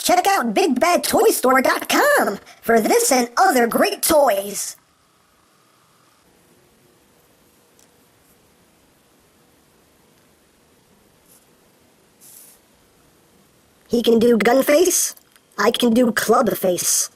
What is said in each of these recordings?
check out BigBadToyStore.com for this and other great toys. He can do Gunface, I can do Clubface.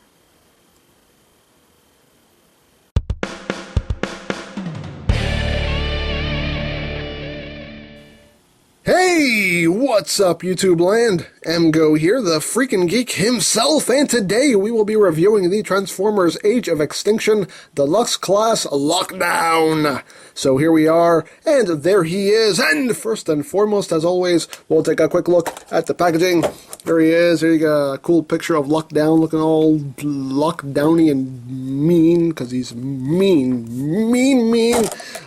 Hey, what's up YouTube land? EmGo here, the freaking geek himself, and today we will be reviewing the Transformers Age of Extinction Deluxe Class Lockdown. So here we are, and there he is, and first and foremost, as always, we'll take a quick look at the packaging. There he is, here you got a cool picture of Lockdown, looking all lockdowny and mean, because he's mean.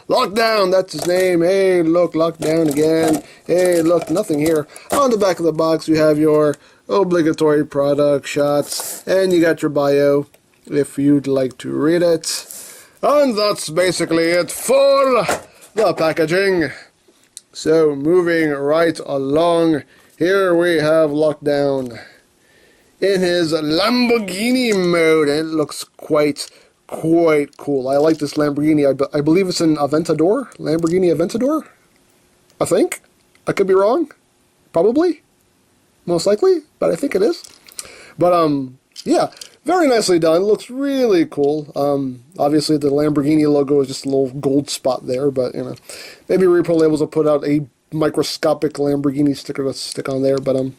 Lockdown, that's his name. Hey, look, Lockdown again. Hey, look, nothing here. On the back of the box, you have your obligatory product shots, and you got your bio, if you'd like to read it. And that's basically it for the packaging. So, moving right along, here we have Lockdown in his Lamborghini mode, and it looks quite cool. I like this Lamborghini. I believe it's an Aventador? Lamborghini Aventador? I think. I could be wrong. Probably. Most likely. But I think it is. But, yeah. Very nicely done. Looks really cool. Obviously, the Lamborghini logo is just a little gold spot there. But, you know, maybe Repro Labels will put out a microscopic Lamborghini sticker to stick on there. But,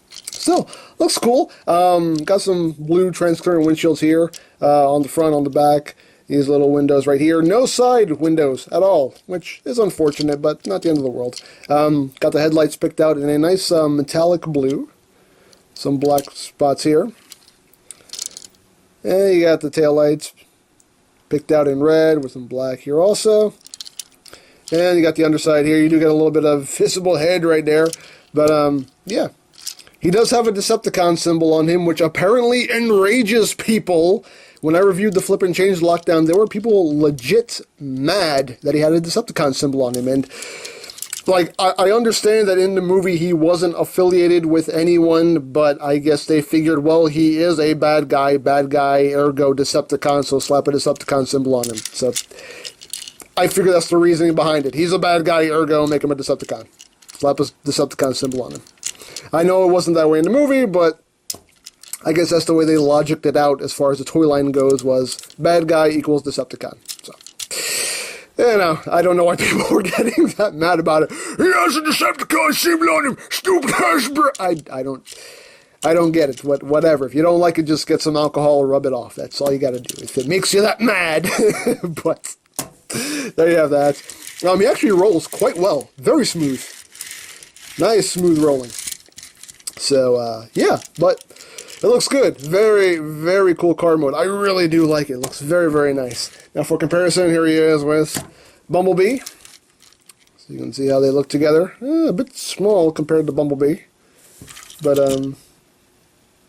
still, looks cool. Got some blue transparent windshields here on the front, on the back. These little windows right here. No side windows at all, which is unfortunate, but not the end of the world. Got the headlights picked out in a nice metallic blue. Some black spots here. And you got the taillights picked out in red with some black here also. And you got the underside here. You do get a little bit of visible head right there. But, yeah. He does have a Decepticon symbol on him, which apparently enrages people. When I reviewed the Flip and Change Lockdown, there were people legit mad that he had a Decepticon symbol on him. And, like, I understand that in the movie he wasn't affiliated with anyone, but I guess they figured, well, he is a bad guy, ergo Decepticon, so slap a Decepticon symbol on him. So, I figure that's the reasoning behind it. He's a bad guy, ergo make him a Decepticon. Slap a Decepticon symbol on him. I know it wasn't that way in the movie, but I guess that's the way they logicked it out as far as the toy line goes, was bad guy equals Decepticon. So, you know, I don't know why people were getting that mad about it. He has a Decepticon symbol on him, stupid Hasbro. I don't get it. Whatever. If you don't like it, just get some alcohol or rub it off. That's all you got to do. If it makes you that mad. But there you have that. He actually rolls quite well. Very smooth. Nice smooth rolling. So, yeah, but it looks good. Very, very cool car mode. I really do like it. It looks very, very nice. Now, for comparison, here he is with Bumblebee. So you can see how they look together. A bit small compared to Bumblebee. But, so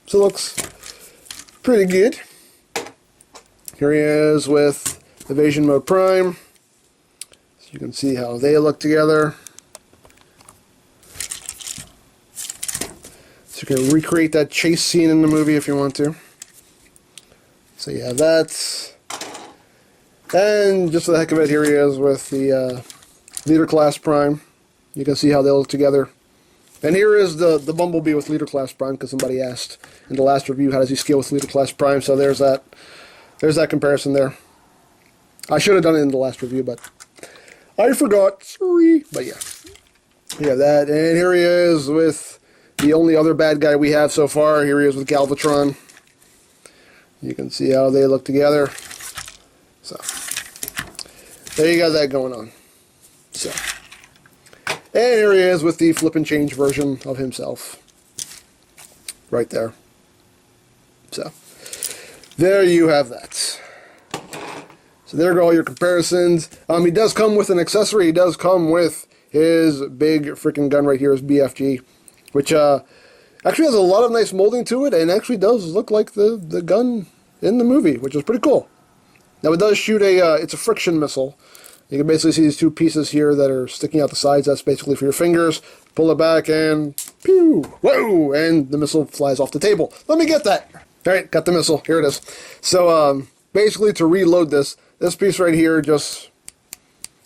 it looks pretty good. Here he is with Evasion Mode Prime. So you can see how they look together. So you can recreate that chase scene in the movie if you want to. So you have that. And just for the heck of it, here he is with the Leader Class Prime. You can see how they look together. And here is the Bumblebee with Leader Class Prime, because somebody asked in the last review, how does he scale with Leader Class Prime? So there's that comparison there. I should have done it in the last review, but I forgot. Sorry. But yeah. You have that. And here he is with the only other bad guy we have so far. Here he is with Galvatron. You can see how they look together. So, there you got that going on. So, and here he is with the Flip and Change version of himself. Right there. So, there you have that. So there go all your comparisons. He does come with an accessory. He does come with his big freaking gun right here, his BFG. Which actually has a lot of nice molding to it, and actually does look like the gun in the movie, which is pretty cool. Now it does shoot it's a friction missile, You can basically see these two pieces here that are sticking out the sides. That's basically for your fingers. Pull it back and pew! Whoa! And the missile flies off the table. Let me get that! Alright, got the missile. Here it is. So, basically to reload this piece right here just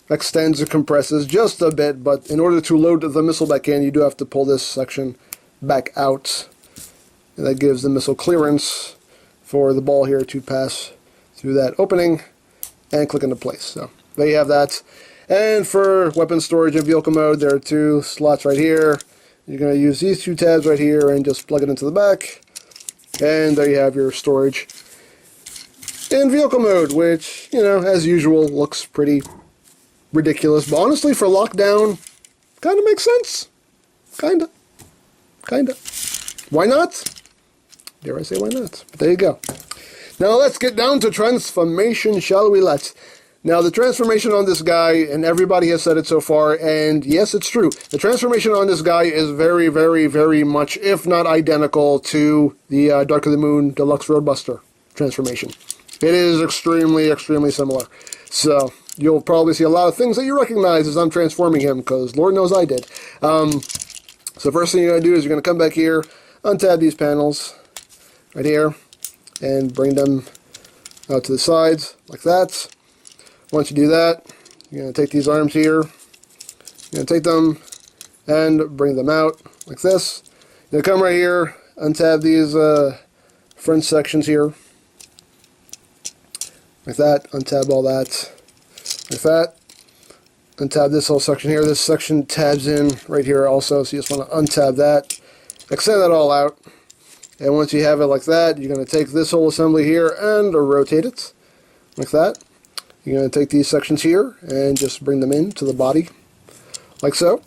extends and compresses just a bit, but in order to load the missile back in, you do have to pull this section back out. And that gives the missile clearance for the ball here to pass through that opening and click into place. So there you have that. And for weapon storage in vehicle mode, there are two slots right here. You're going to use these two tabs right here and just plug it into the back. And there you have your storage in vehicle mode, which, you know, as usual, looks pretty ridiculous. But honestly, for lockdown, kind of makes sense. Kinda. Why not? Dare I say why not? But there you go. Now let's get down to transformation, shall we? Let's. Now the transformation on this guy, and everybody has said it so far, and yes, it's true. The transformation on this guy is very, very, very much, if not identical, to the Dark of the Moon Deluxe Roadbuster transformation. It is extremely, extremely similar. So you'll probably see a lot of things that you recognize as I'm transforming him, because Lord knows I did. So first thing you're going to do is you're going to come back here, untab these panels right here, and bring them out to the sides like that. Once you do that, you're going to take these arms here, you're going to take them and bring them out like this. You're going to come right here, untab these front sections here, like that, untab all that, like that. Untab this whole section here. This section tabs in right here also, so you just want to untab that, extend that all out, and once you have it like that, you're going to take this whole assembly here and rotate it like that. You're going to take these sections here and just bring them into the body like so.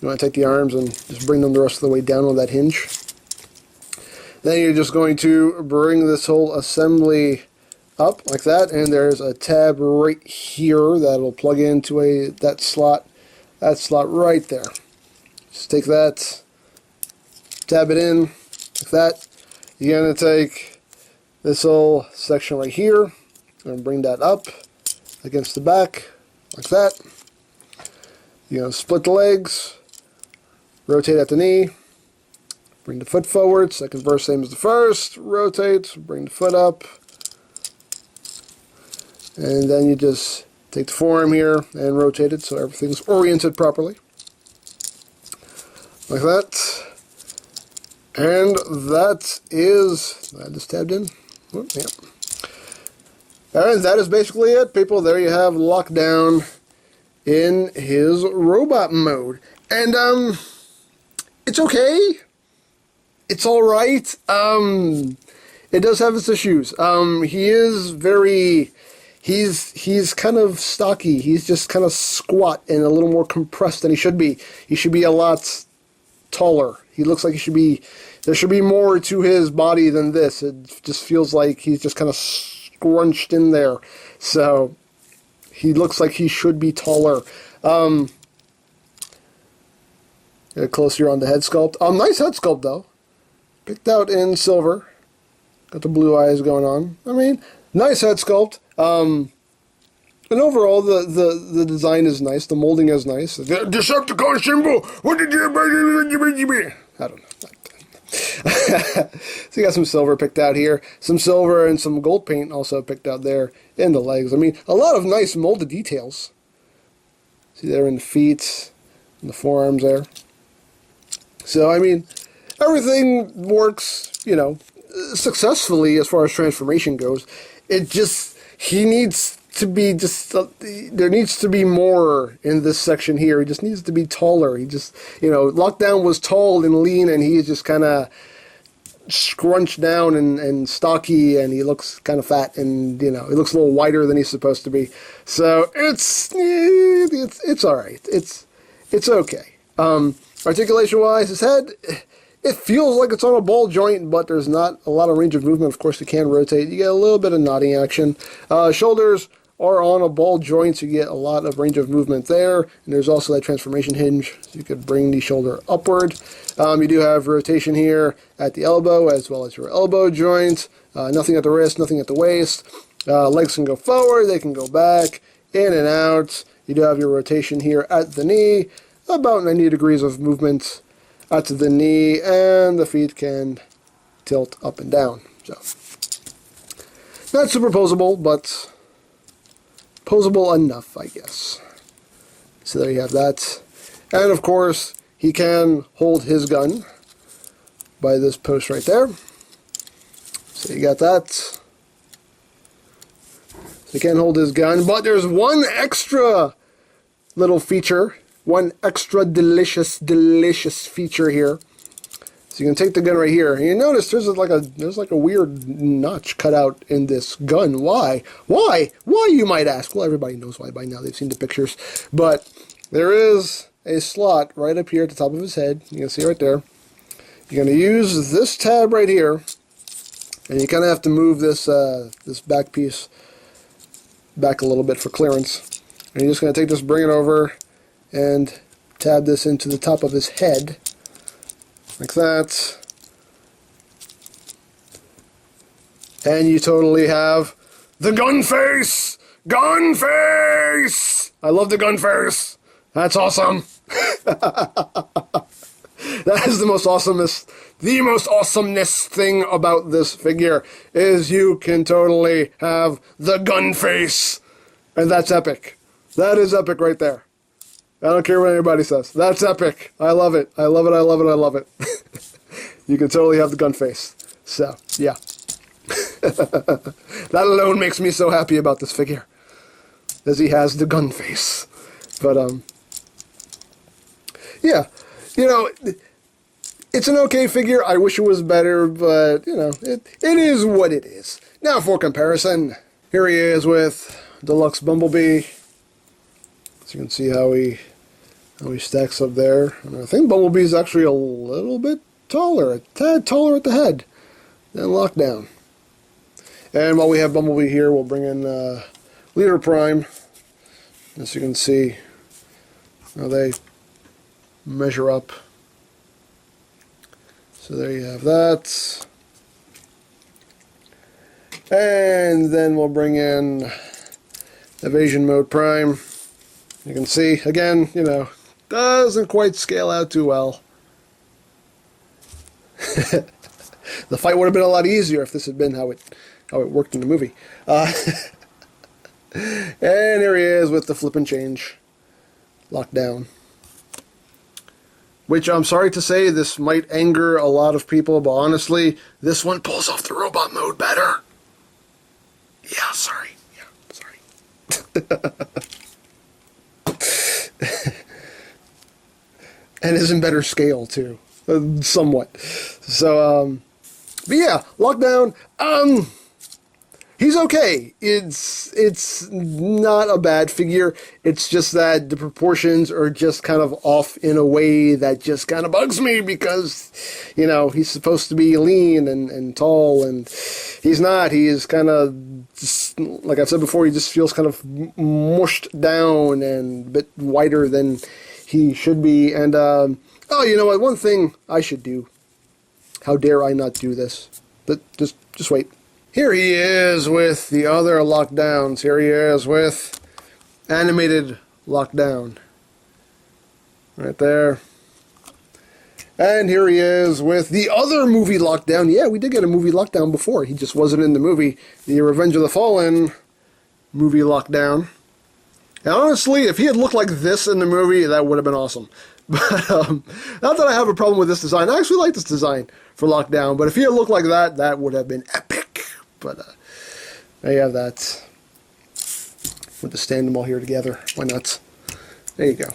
You want to take the arms and just bring them the rest of the way down on that hinge. Then you're just going to bring this whole assembly up like that, and there's a tab right here that'll plug into that slot right there. Just take that, tab it in like that. You're going to take this whole section right here and bring that up against the back like that. You're going to split the legs, rotate at the knee, bring the foot forward, second verse same as the first, rotate, bring the foot up. And then you just take the forearm here and rotate it so everything's oriented properly. Like that. And that is tabbed in. Oh, yeah. And that is basically it, people. There you have Lockdown in his robot mode. And it's okay. It's alright. It does have its issues. He is very... He's kind of stocky. He's just kind of squat and a little more compressed than he should be. He should be a lot taller. He looks like there should be more to his body than this. It just feels like he's just kind of scrunched in there. So he looks like he should be taller. Get closer on the head sculpt. Nice head sculpt though. Picked out in silver. Got the blue eyes going on. I mean, nice head sculpt. And overall, the design is nice. The molding is nice. The Decepticon symbol. What did you? I don't know. So you got some silver picked out here. Some silver and some gold paint also picked out there in the legs. I mean, a lot of nice molded details. See there in the feet, and the forearms there. So, I mean, everything works, you know, successfully as far as transformation goes. It just... He needs to be just, there needs to be more in this section here. He just needs to be taller. He just, you know, Lockdown was tall and lean, and he is just kind of scrunched down and stocky, and he looks kind of fat, and, you know, he looks a little wider than he's supposed to be. So it's all right. It's okay. Articulation-wise, his head... It feels like it's on a ball joint, but there's not a lot of range of movement. Of course, you can rotate. You get a little bit of nodding action. Shoulders are on a ball joint, so you get a lot of range of movement there. And there's also that transformation hinge, so you could bring the shoulder upward. You do have rotation here at the elbow, as well as your elbow joint. Nothing at the wrist, nothing at the waist. Legs can go forward, they can go back. in and out. You do have your rotation here at the knee, about 90 degrees of movement at the knee, and the feet can tilt up and down. So, not super posable, but posable enough, I guess. So there you have that. And of course, he can hold his gun by this post right there. So you got that. So he can hold his gun, but there's one extra little feature, one extra delicious feature here. So you can take the gun right here, and you notice there's like a weird notch cut out in this gun. Why? Why, you might ask? Well, everybody knows why by now. They've seen the pictures. But there is a slot right up here at the top of his head. You can see right there. You're going to use this tab right here, and you kind of have to move this this back piece back a little bit for clearance. And you're just going to take this, bring it over, and tab this into the top of his head, like that. And you totally have the Gunface! Gunface! I love the Gunface! That's awesome! That is the most awesomest thing about this figure, is you can totally have the Gunface. And that's epic. That is epic right there. I don't care what anybody says. That's epic. I love it. I love it, I love it, I love it. You can totally have the Gunface. So, yeah. That alone makes me so happy about this figure, as he has the Gunface. But, yeah. You know, it's an okay figure. I wish it was better, but, you know, it is what it is. Now for comparison, here he is with Deluxe Bumblebee. So you can see how he stacks up there. And I think Bumblebee's actually a little bit taller, a tad taller at the head than Lockdown. And while we have Bumblebee here, we'll bring in Leader Prime. As you can see, how they measure up. So there you have that. And then we'll bring in Evasion Mode Prime. You can see, again, you know, doesn't quite scale out too well. The fight would have been a lot easier if this had been how it worked in the movie. And here he is with the flip and change Lockdown. Which, I'm sorry to say, this might anger a lot of people, but honestly, this one pulls off the robot mode better. Yeah, sorry. Yeah, sorry. And is in better scale, too. Somewhat. So, but yeah, Lockdown, he's okay. It's not a bad figure. It's just that the proportions are just kind of off in a way that just kind of bugs me, because, you know, he's supposed to be lean and tall, and he's not. He is kind of, just, like I've said before, he just feels kind of mushed down and a bit wider than he should be. And, oh, you know what? One thing I should do. How dare I not do this? But just wait. Here he is with the other Lockdowns. Here he is with animated Lockdown. Right there. And here he is with the other movie Lockdown. Yeah, we did get a movie Lockdown before. He just wasn't in the movie. The Revenge of the Fallen movie Lockdown. And honestly, if he had looked like this in the movie, that would have been awesome. But, not that I have a problem with this design. I actually like this design for Lockdown. But if he had looked like that, that would have been epic. But, there you have that. We'll just stand them all here together. Why not? There you go.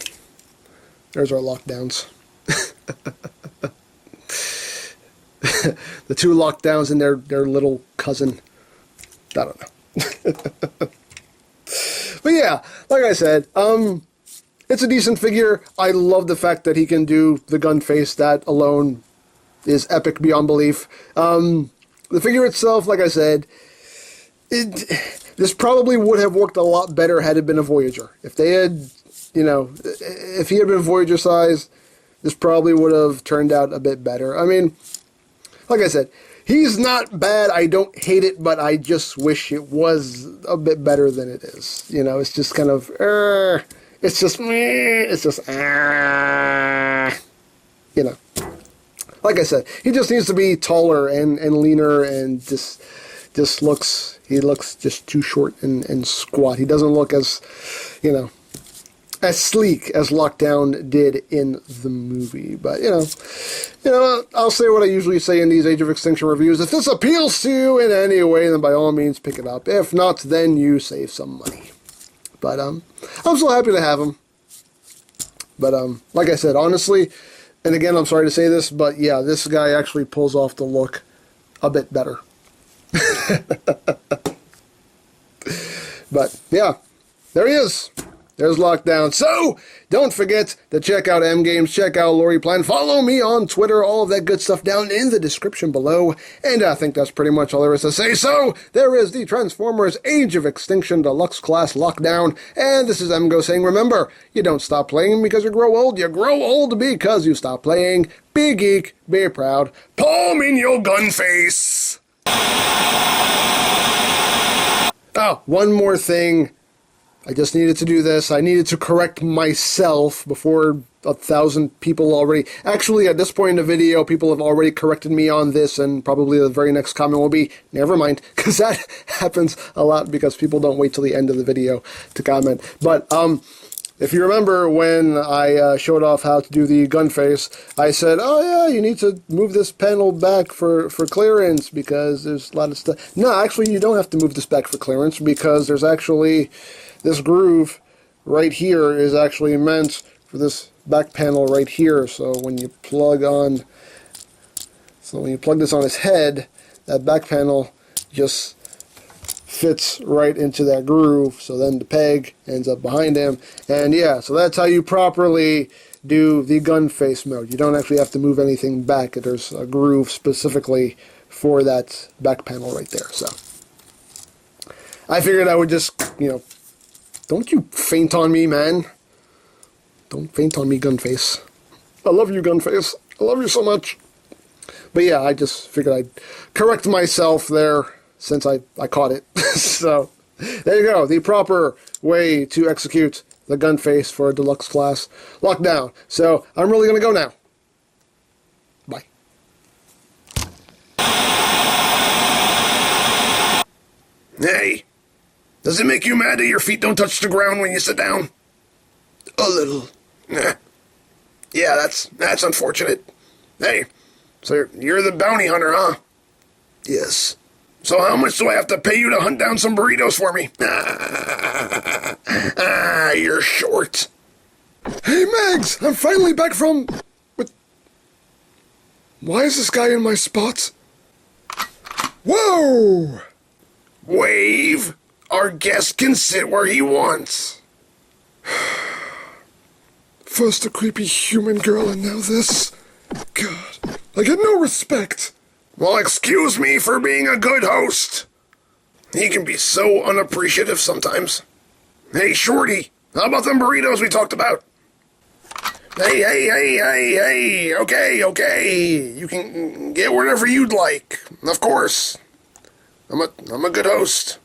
There's our Lockdowns. The two Lockdowns and their little cousin. I don't know. But yeah, like I said, it's a decent figure. I love the fact that he can do the Gunface. That alone is epic beyond belief. The figure itself, like I said, this probably would have worked a lot better had it been a Voyager. If they had, you know, if he had been Voyager size, this probably would have turned out a bit better. I mean, like I said, He's not bad. I don't hate it, but I just wish it was a bit better than it is. You know, it's just kind of, it's just, you know. Like I said, he just needs to be taller and leaner and just looks, he looks just too short and squat. He doesn't look as, you know, as sleek as Lockdown did in the movie. But, you know, I'll say what I usually say in these Age of Extinction reviews. If this appeals to you in any way, then by all means pick it up. If not, then you save some money. But I'm so happy to have him. But like I said, honestly, and again, I'm sorry to say this, but yeah, this guy actually pulls off the look a bit better. But yeah, there he is. There's Lockdown. So, don't forget to check out EmGames, check out Lori Plan, follow me on Twitter, all of that good stuff down in the description below. And I think that's pretty much all there is to say. So, there is the Transformers Age of Extinction Deluxe Class Lockdown. And this is EmGo saying, remember, you don't stop playing because you grow old because you stop playing. Be geek, be proud, palm in your Gunface. Oh, one more thing. I just needed to do this. I needed to correct myself before 1,000 people already... Actually, at this point in the video, people have already corrected me on this, and probably the very next comment will be, never mind, because that happens a lot because people don't wait till the end of the video to comment. But, if you remember when I showed off how to do the Gunface, I said, oh yeah, you need to move this panel back for clearance because there's a lot of stuff. No, actually, you don't have to move this back for clearance because there's actually... This groove right here is actually meant for this back panel right here. So when you plug this on his head, that back panel just fits right into that groove. So then the peg ends up behind him. And yeah, so that's how you properly do the Gunface mode. You don't actually have to move anything back. There's a groove specifically for that back panel right there. So I figured I would just, you know, don't you faint on me, man. Don't faint on me, Gunface. I love you, Gunface. I love you so much. But yeah, I just figured I'd correct myself there since I caught it. So, there you go. The proper way to execute the Gunface for a deluxe class Lockdown. So, I'm really going to go now. Bye. Hey. Does it make you mad that your feet don't touch the ground when you sit down? A little. Yeah, that's unfortunate. Hey, so you're the bounty hunter, huh? Yes. So how much do I have to pay you to hunt down some burritos for me? You're short. Hey, Megs, I'm finally back from... Why is this guy in my spots? Whoa! Wave! Our guest can sit where he wants. First a creepy human girl and now this. God, I get no respect. Well, excuse me for being a good host. He can be so unappreciative sometimes. Hey, Shorty, how about them burritos we talked about? Hey, okay. You can get whatever you'd like. Of course. I'm a good host.